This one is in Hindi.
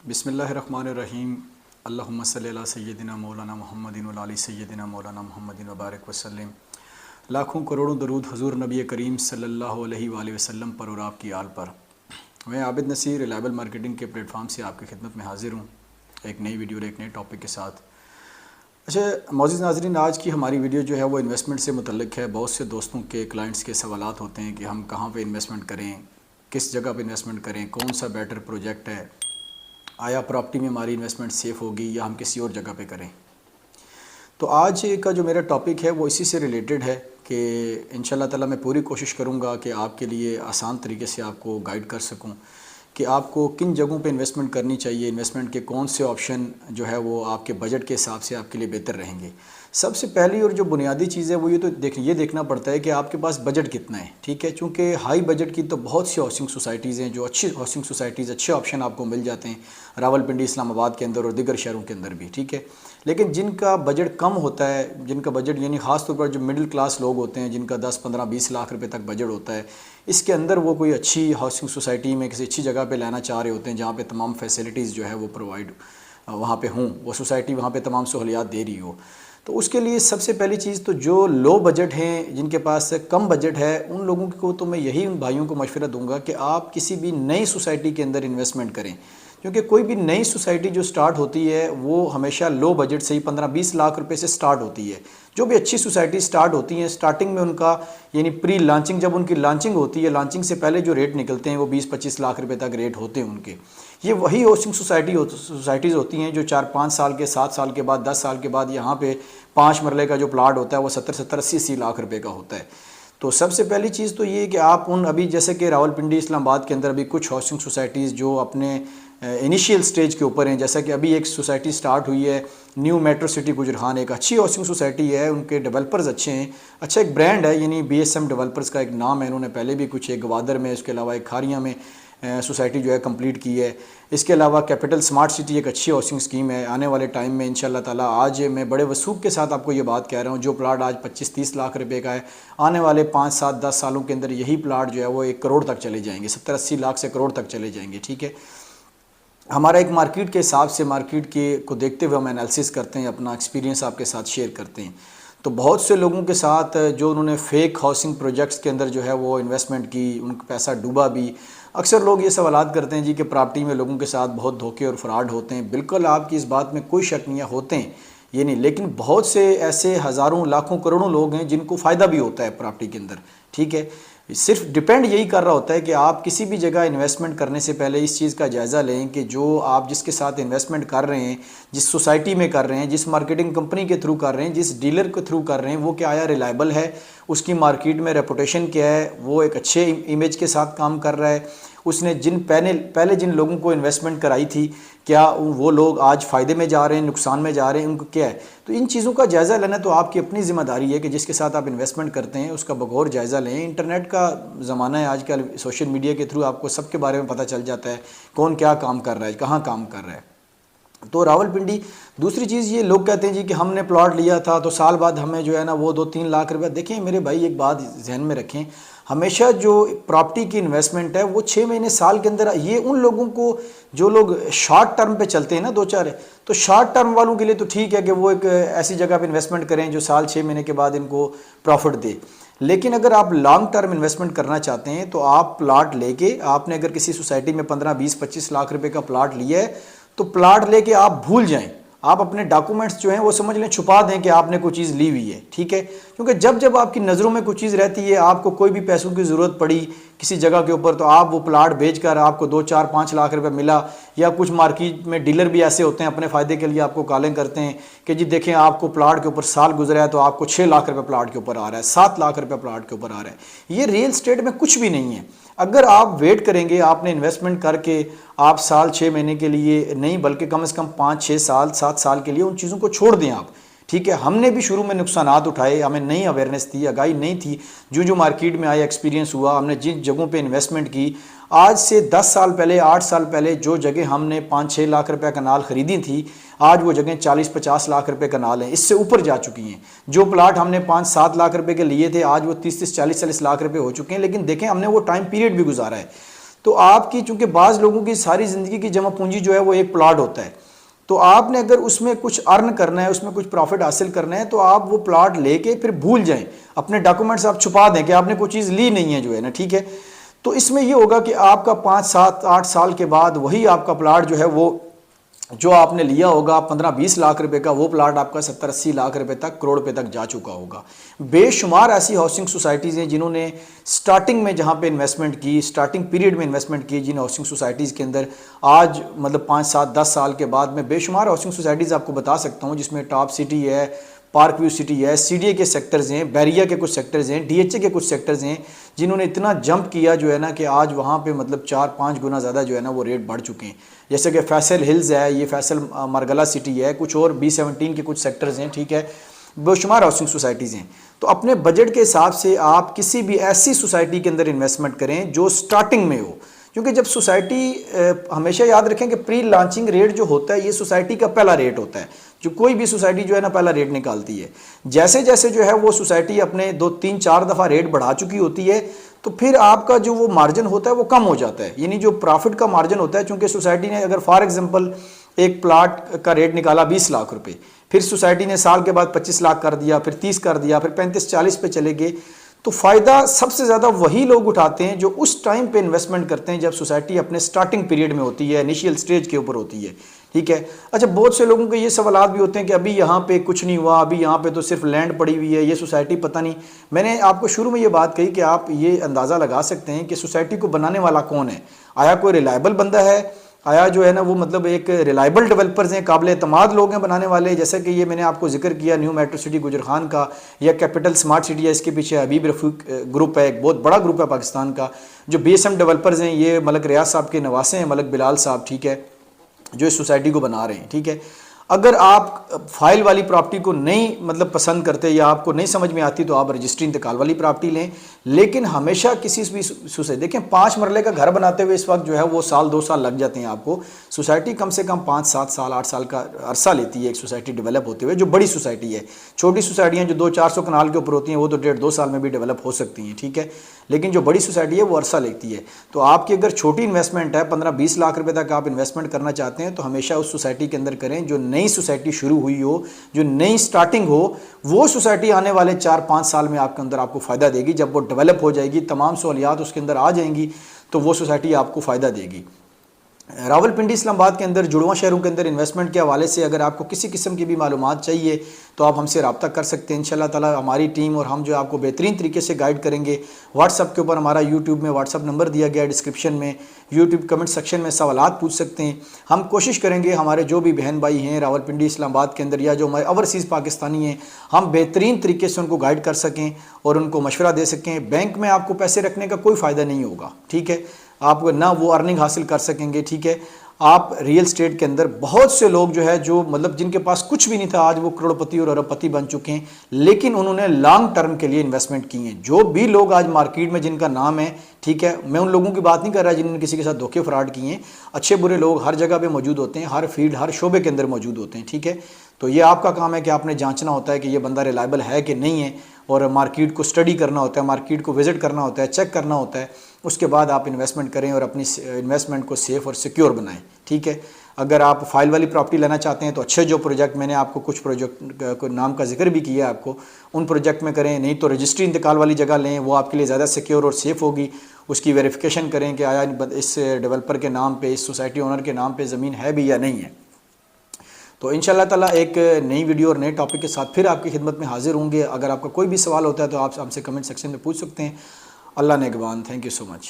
बिस्मिल्लाहिर्रहमानिर्रहीम। अल्लाहुम्मा सल्ली अला सय्यदिना मौलाना मुहम्मदिन व अली सय्यदिना मौलाना मुहम्मदिन व बारिक वसल्लम। लाखों करोड़ों दरूद हुज़ूर नबी करीम सल्लल्लाहु अलैहि वसल्लम पर और आपकी आल पर। मैं आबिद नसीर रिलायबल मार्केटिंग के प्लेटफॉर्म से आपकी खिदमत में हाज़िर हूँ एक नई वीडियो और एक नए टॉपिक के साथ। अच्छा मौजूद नाज़रीन, आज की हमारी वीडियो जो है वो इन्वेस्टमेंट से मुतल्लिक़ है। बहुत से दोस्तों के क्लाइंट्स के सवालात होते हैं कि हम कहाँ पे इन्वेस्टमेंट करें, किस जगह पे इन्वेस्टमेंट करें, कौन सा बेटर प्रोजेक्ट है, आया प्रॉपर्टी में हमारी इन्वेस्टमेंट सेफ़ होगी या हम किसी और जगह पे करें। तो आज का जो मेरा टॉपिक है वो इसी से रिलेटेड है कि इंशाल्लाह ताला मैं पूरी कोशिश करूँगा कि आपके लिए आसान तरीके से आपको गाइड कर सकूँ कि आपको किन जगहों पे इन्वेस्टमेंट करनी चाहिए, इन्वेस्टमेंट के कौन से ऑप्शन जो है वो आपके बजट के हिसाब से आपके लिए बेहतर रहेंगे। सबसे पहली और जो बुनियादी चीज़ है वो ये देखना पड़ता है कि आपके पास बजट कितना है। ठीक है, चूँकि हाई बजट की तो बहुत सी हाउसिंग सोसाइटीज़ हैं, जो अच्छी हाउसिंग सोसाइटीज़ अच्छे ऑप्शन आपको मिल जाते हैं रावलपिंडी, इस्लामाबाद के अंदर और दीगर शहरों के अंदर भी। ठीक है, लेकिन जिनका बजट कम होता है, जिनका बजट यानी ख़ास तौर पर जो मिडिल क्लास लोग होते हैं, जिनका 10, 15, 20 लाख रुपए तक बजट होता है, इसके अंदर वो कोई अच्छी हाउसिंग सोसाइटी में किसी अच्छी जगह पे लेना चाह रहे होते हैं जहाँ पे तमाम फैसिलिटीज़ जो है वो प्रोवाइड वहाँ पे हों, वो सोसाइटी वहाँ पे तमाम सहूलियात दे रही हो। तो उसके लिए सबसे पहली चीज़ तो जो लो बजट हैं, जिनके पास कम बजट है, उन लोगों को तो मैं यही उन भाइयों को मशवरा दूंगा कि आप किसी भी नई सोसाइटी के अंदर इन्वेस्टमेंट करें। क्योंकि कोई भी नई सोसाइटी जो स्टार्ट होती है वो हमेशा लो बजट से ही 15-20 लाख रुपए से स्टार्ट होती है। जो भी अच्छी सोसाइटी स्टार्ट होती हैं, स्टार्टिंग में उनका यानी प्री लॉन्चिंग, जब उनकी लॉन्चिंग होती है, लॉन्चिंग से पहले जो रेट निकलते हैं वो 20-25 लाख रुपए तक रेट होते हैं उनके। ये वही हाउसिंग सोसाइटीज़ होती हैं जो 4-5 साल के, 7 साल के बाद, 10 साल के बाद यहाँ पे 5 मरले का जो प्लाट होता है वो 70-70, 80-80 लाख रुपए का होता है। तो सबसे पहली चीज़ तो ये कि आप उन अभी जैसे कि रावलपिंडी, इस्लामाबाद के अंदर अभी कुछ हाउसिंग सोसाइटीज़ जो अपने इनिशियल स्टेज के ऊपर हैं, जैसा कि अभी एक सोसाइटी स्टार्ट हुई है न्यू मेट्रो सिटी गुजरान, एक अच्छी हाउसिंग सोसाइटी है, उनके डेवलपर्स अच्छे हैं, अच्छा एक ब्रांड है, यानी BSM डेवलपर्स का एक नाम है। इन्होंने पहले भी कुछ एक गवादर में, उसके अलावा एक खारिया में सोसाइटी जो है कंप्लीट की है। इसके अलावा कैपिटल स्मार्ट सिटी एक अच्छी हाउसिंग स्कीम है। आने वाले टाइम में इंशाल्लाह ताला, आज मैं बड़े वसूख के साथ आपको ये बात कह रहा हूँ, जो प्लाट आज 25-30 लाख रुपए का है, आने वाले 5, 7, 10 सालों के अंदर यही प्लाट जो है वो 1 करोड़ तक चले जाएंगे, 70-80 लाख से करोड़ तक चले जाएंगे। ठीक है, हमारा एक मार्केट के हिसाब से, मार्केट के को देखते हुए हम एनालिसिस करते हैं, अपना एक्सपीरियंस आपके साथ शेयर करते हैं। तो बहुत से लोगों के साथ जो उन्होंने फेक हाउसिंग प्रोजेक्ट्स के अंदर जो है वो इन्वेस्टमेंट की, उनका पैसा डूबा भी। अक्सर लोग ये सवालात करते हैं जी कि प्रॉपर्टी में लोगों के साथ बहुत धोखे और फ्रॉड होते हैं। बिल्कुल आपकी इस बात में कोई शक नहीं है, होते हैं ये नहीं, लेकिन बहुत से ऐसे हज़ारों, लाखों, करोड़ों लोग हैं जिनको फ़ायदा भी होता है प्रॉपर्टी के अंदर। ठीक है, सिर्फ डिपेंड यही कर रहा होता है कि आप किसी भी जगह इन्वेस्टमेंट करने से पहले इस चीज़ का जायज़ा लें कि जो आप जिसके साथ इन्वेस्टमेंट कर रहे हैं, जिस सोसाइटी में कर रहे हैं, जिस मार्केटिंग कंपनी के थ्रू कर रहे हैं, जिस डीलर के थ्रू कर रहे हैं, वो क्या आया रिलायबल है, उसकी मार्केट में रेपुटेशन क्या है, वो एक अच्छे इमेज के साथ काम कर रहा है, उसने पहले जिन लोगों को इन्वेस्टमेंट कराई थी, क्या वो लोग आज फ़ायदे में जा रहे हैं, नुकसान में जा रहे हैं, उनको क्या है। तो इन चीज़ों का जायज़ा लेना तो आपकी अपनी ज़िम्मेदारी है कि जिसके साथ आप इन्वेस्टमेंट करते हैं उसका बगौर जायज़ा लें। इंटरनेट का ज़माना है आजकल, सोशल मीडिया के थ्रू आपको सबके बारे में पता चल जाता है, कौन क्या काम कर रहा है, कहाँ काम कर रहा है। तो रावलपिंडी, दूसरी चीज़ ये लोग कहते हैं जी कि हमने प्लॉट लिया था तो साल बाद हमें जो है ना वो 2-3 लाख रुपए। देखिए मेरे भाई, एक बात जहन में रखें, हमेशा जो प्रॉपर्टी की इन्वेस्टमेंट है वो 6 महीने, साल के अंदर, ये उन लोगों को जो लोग शॉर्ट टर्म पे चलते हैं ना, 2-4, तो शॉर्ट टर्म वालों के लिए तो ठीक है कि वो एक ऐसी जगह पे इन्वेस्टमेंट करें जो साल 6 महीने के बाद इनको प्रॉफिट दे। लेकिन अगर आप लॉन्ग टर्म इन्वेस्टमेंट करना चाहते हैं तो आप प्लाट लेके, आपने अगर किसी सोसाइटी में 15, 20, 25 लाख रुपए का प्लाट लिया है तो प्लाट लेके आप भूल जाएं, आप अपने डॉक्यूमेंट्स जो हैं वो समझ लें, छुपा दें कि आपने कोई चीज़ ली हुई है। ठीक है, क्योंकि जब जब आपकी नज़रों में कोई चीज़ रहती है, आपको कोई भी पैसों की ज़रूरत पड़ी किसी जगह के ऊपर, तो आप वो प्लाट बेचकर आपको 2, 4, 5 लाख रुपए मिला, या कुछ मार्केट में डीलर भी ऐसे होते हैं अपने फ़ायदे के लिए आपको कॉलिंग करते हैं कि जी देखें आपको प्लाट के ऊपर साल गुजरा है तो आपको 6 लाख रुपये प्लाट के ऊपर आ रहा है, 7 लाख रुपये प्लाट के ऊपर आ रहा है। ये रियल स्टेट में कुछ भी नहीं है। अगर आप वेट करेंगे, आपने इन्वेस्टमेंट करके आप साल 6 महीने के लिए नहीं, बल्कि कम से कम 5, 6 साल, 7 साल के लिए उन चीज़ों को छोड़ दें आप। ठीक है, हमने भी शुरू में नुकसानात उठाए, हमें नई अवेयरनेस थी, आगाही नहीं थी, जो मार्केट में आया, एक्सपीरियंस हुआ, हमने जिन जगहों पे इन्वेस्टमेंट की, आज से 10 साल पहले, 8 साल पहले जो जगह हमने 5-6 लाख रुपए कनाल ख़रीदी थी, आज वो जगह 40-50 लाख रुपए कनाल हैं, इससे ऊपर जा चुकी हैं। जो प्लाट हमने 5-7 लाख रुपए के लिए थे, आज वो 30-40 लाख रुपए हो चुके हैं। लेकिन देखें हमने वो टाइम पीरियड भी गुजारा है। तो आपकी, चूंकि बाज़ लोगों की सारी ज़िंदगी की जमा पूंजी जो है वो एक प्लाट होता है, तो आपने अगर उसमें कुछ अर्न करना है, उसमें कुछ प्रॉफिट हासिल करना है, तो आप वो प्लाट लेके फिर भूल जाएं, अपने डॉक्यूमेंट्स आप छुपा दें कि आपने कोई चीज़ ली नहीं है जो है ना, ठीक है। तो इसमें ये होगा कि आपका 5, 7, 8 साल के बाद वही आपका प्लाट जो है वो जो आपने लिया होगा 15-20 लाख रुपए का, वो प्लाट आपका 70-80 लाख रुपए तक, करोड़ रुपए तक जा चुका होगा। बेशुमार ऐसी हाउसिंग सोसाइटीज़ हैं जिन्होंने स्टार्टिंग में जहाँ पे इन्वेस्टमेंट की, स्टार्टिंग पीरियड में इन्वेस्टमेंट की, जिन हाउसिंग सोसाइटीज़ के अंदर आज मतलब 5, 7, 10 साल के बाद में बेशुमार हाउसिंग सोसाइटीज़ आपको बता सकता हूँ, जिसमें टॉप सिटी है, पार्क व्यू सिटी है, सीडीए के सेक्टर्स हैं, बैरिया के कुछ सेक्टर्स हैं, डीएचए के कुछ सेक्टर्स हैं, जिन्होंने इतना जंप किया जो है ना कि आज वहाँ पे मतलब 4-5 गुना ज़्यादा जो है ना वो रेट बढ़ चुके हैं। जैसे कि फैसल हिल्स है, ये फैसल मरगला सिटी है, कुछ और B17 के कुछ सेक्टर्स हैं, ठीक है, बेशुमार हाउसिंग सोसाइटीज़ हैं। तो अपने बजट के हिसाब से आप किसी भी ऐसी सोसाइटी के अंदर इन्वेस्टमेंट करें जो स्टार्टिंग में हो, क्योंकि जब सोसाइटी, हमेशा याद रखें कि प्री लॉन्चिंग रेट जो होता है ये सोसाइटी का पहला रेट होता है, जो कोई भी सोसाइटी जो है ना पहला रेट निकालती है। जैसे जैसे जो है वो सोसाइटी अपने 2-3-4 दफ़ा रेट बढ़ा चुकी होती है, तो फिर आपका जो वो मार्जिन होता है वो कम हो जाता है, यानी जो प्रॉफिट का मार्जिन होता है, चूंकि सोसाइटी ने अगर फॉर एग्जांपल एक प्लाट का रेट निकाला 20 लाख रुपए, फिर सोसाइटी ने साल के बाद 25 लाख कर दिया, फिर 30 कर दिया, फिर 35-40 पे चले गए, तो फ़ायदा सबसे ज़्यादा वही लोग उठाते हैं जो उस टाइम पे इन्वेस्टमेंट करते हैं जब सोसाइटी अपने स्टार्टिंग पीरियड में होती है, इनिशियल स्टेज के ऊपर होती है, ठीक है। अच्छा, बहुत से लोगों के ये सवालात भी होते हैं कि अभी यहाँ पे कुछ नहीं हुआ, अभी यहाँ पे तो सिर्फ लैंड पड़ी हुई है, ये सोसाइटी पता नहीं। मैंने आपको शुरू में ये बात कही कि आप ये अंदाज़ा लगा सकते हैं कि सोसाइटी को बनाने वाला कौन है, आया कोई रिलायबल बंदा है, आया जो है ना वो मतलब एक रिलायबल डेवलपर्स हैं, काबिल एतमाद लोग हैं बनाने वाले, जैसे कि ये मैंने आपको जिक्र किया न्यू मेट्रो सिटी गुजरखान का, या कैपिटल स्मार्ट सिटी है, इसके पीछे हबीब रफीक ग्रुप है, एक बहुत बड़ा ग्रुप है पाकिस्तान का, जो BSM डेवलपर्स हैं, ये मलक रियाज साहब के नवासे हैं, मलक बिलाल साहब, ठीक है, जो इस सोसाइटी को बना रहे हैं, ठीक है। अगर आप फाइल वाली प्रॉपर्टी को नहीं मतलब पसंद करते या आपको नहीं समझ में आती, तो आप रजिस्ट्री इंतकाल वाली प्रॉपर्टी लें, लेकिन हमेशा किसी भी सोसाइटी, देखें 5 मरले का घर बनाते हुए इस वक्त जो है वो 1-2 साल लग जाते हैं आपको। सोसाइटी कम से कम 5-7 साल 8 साल का अरसा लेती है एक सोसाइटी डेवलप होते हुए, जो बड़ी सोसाइटी है। छोटी सोसाइटियाँ जो 200-400 कनाल के ऊपर होती हैं वो तो 1.5-2 साल में भी डेवलप हो सकती हैं, ठीक है, लेकिन जो बड़ी सोसाइटी है वो अरसा लेती है। तो आपकी अगर छोटी इन्वेस्टमेंट है, 15-20 लाख रुपए तक आप इन्वेस्टमेंट करना चाहते हैं, तो हमेशा उस सोसाइटी के अंदर करें जो नई सोसाइटी शुरू हुई हो, जो नई स्टार्टिंग हो। वो सोसाइटी आने वाले 4-5 साल में आपके अंदर आपको फ़ायदा देगी। जब वो डेवलप हो जाएगी, तमाम सहूलियात उसके अंदर आ जाएंगी, तो वो सोसाइटी आपको फ़ायदा देगी। रावलपिंडी इस्लामाबाद के अंदर जुड़वा शहरों के अंदर इन्वेस्टमेंट के हवाले से अगर आपको किसी किस्म की भी मालूमात चाहिए तो आप हमसे रब्ता कर सकते हैं। इंशाल्लाह ताला हमारी टीम और हम जो आपको बेहतरीन तरीके से गाइड करेंगे। व्हाट्सअप के ऊपर हमारा यूट्यूब में व्हाट्सअप नंबर दिया गया है डिस्क्रिप्शन में, यूट्यूब कमेंट सेक्शन में सवालात पूछ सकते हैं। हम कोशिश करेंगे हमारे जो भी बहन भाई हैं रावलपिंडी इस्लामाबाद के अंदर या जो हमारे ओवरसीज़ पाकिस्तानी हैं, हम बेहतरीन तरीके से उनको गाइड कर सकें और उनको मशवरा दे सकें। बैंक में आपको पैसे रखने का कोई फ़ायदा नहीं होगा, ठीक है, आप ना वो अर्निंग हासिल कर सकेंगे, ठीक है। आप रियल स्टेट के अंदर बहुत से लोग जो है जो मतलब जिनके पास कुछ भी नहीं था, आज वो करोड़पति और अरबपति बन चुके हैं, लेकिन उन्होंने लॉन्ग टर्म के लिए इन्वेस्टमेंट की हैं। जो भी लोग आज मार्केट में जिनका नाम है, ठीक है, मैं उन लोगों की बात नहीं कर रहा जिन्होंने किसी के साथ धोखे फ्रॉड किए हैं। अच्छे बुरे लोग हर जगह पे मौजूद होते हैं, हर फील्ड हर शोबे के अंदर मौजूद होते हैं, ठीक है। तो ये आपका काम है कि आपने जांचना होता है कि ये बंदा रिलायबल है कि नहीं है, और मार्केट को स्टडी करना होता है, मार्केट को विजिट करना होता है, चेक करना होता है। उसके बाद आप इन्वेस्टमेंट करें और अपनी इन्वेस्टमेंट को सेफ़ और सिक्योर बनाएं, ठीक है। अगर आप फाइल वाली प्रॉपर्टी लेना चाहते हैं तो अच्छे जो प्रोजेक्ट, मैंने आपको कुछ प्रोजेक्ट को नाम का जिक्र भी किया है आपको, उन प्रोजेक्ट में करें। नहीं तो रजिस्ट्री इंतकाल वाली जगह लें, वो आपके लिए ज़्यादा सिक्योर और सेफ़ होगी। उसकी वेरिफिकेशन करें कि आया इस डेवलपर के नाम पे, इस सोसाइटी ओनर के नाम पे ज़मीन है भी या नहीं है। तो इंशाल्लाह ताला एक नई वीडियो और नए टॉपिक के साथ फिर आपकी खिदमत में हाजिर होंगे। अगर आपका कोई भी सवाल होता है तो आप हमसे कमेंट सेक्शन में पूछ सकते हैं। अल्लाह नेगवान, थैंक यू सो मच।